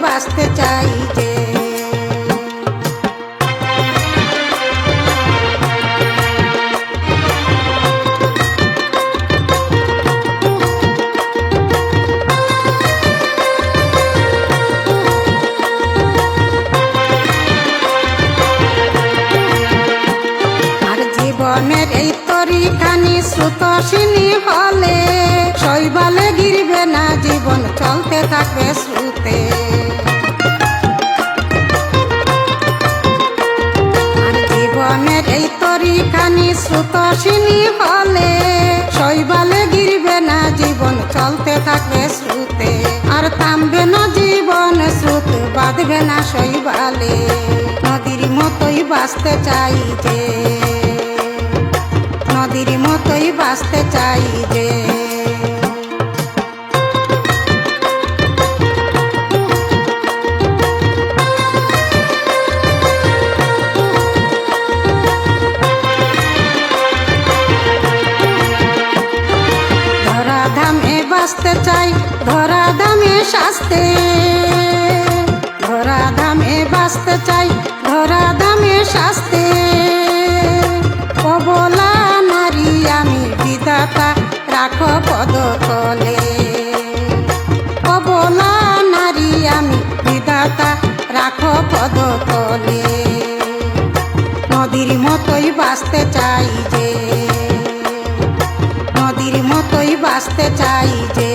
বাঁচতে চাই যে। জীবনের এই তরিখানি শ্রুতসিনী হলে শৈবালে গিরবে না, জীবন চলতে থাকবে শ্রুতে। আর জীবনের এই তরিখানি শ্রুতসিনী হলে শৈবালে গিরবে না, জীবন চলতে থাকবে শ্রুতে। আর থামবে না জীবন স্রোত, বাঁধবে না শৈবালে। নদীর মতোই বাঁচতে চাই যে, নদীর মতোই বাঁচতে চাই যে। ধরাধামে বাঁচতে চাই, ধরাধামে শাস্তে। ধরাধামে বাঁচতে চাই, ধরাধামে শাস্তে। অবলা নারী আমি বিধাতা রাখো পদতলে। অবলা নারী আমি বিধাতা রাখো পদতলে। নদীর মতোই বাঁচতে চাই যে, নদীর মতোই বাঁচতে চাই যে।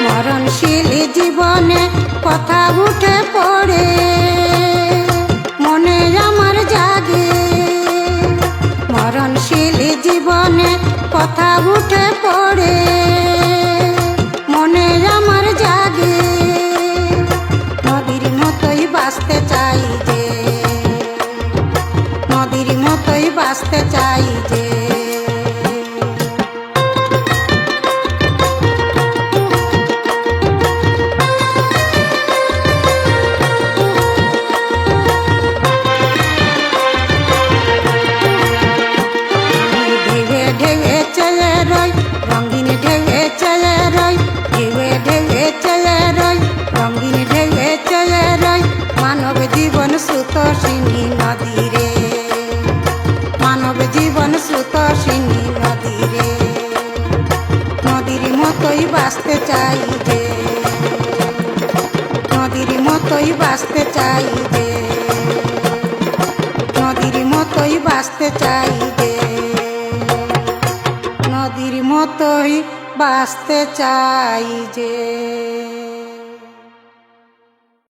মরণশীল জীবনে কথা উঠে পড়ে, মনে আমার জাগে। মরণশীল জীবনে কথা উঠে পড়ে, মনে আমার জাগে। নদীর মতোই বাঁচতে চাই যে, নদীর মতোই বাঁচতে চাই যে। রঙিন ঢেউয়ে চলে রই, ঢেউয়ে ঢেউয়ে চলে রই, রঙিন ঢেউয়ে চলে রই। মানব জীবন স্রোতস্বিনী নদী রে, মানব জীবন স্রোতস্বিনী নদী রে। নদীর মতোই বাঁচতে চাই যে, নদীর মতোই বাঁচতে চাই যে, নদীর মতোই বাঁচতে চাই যে। নদীর মতোই বাঁচতে চাই যে।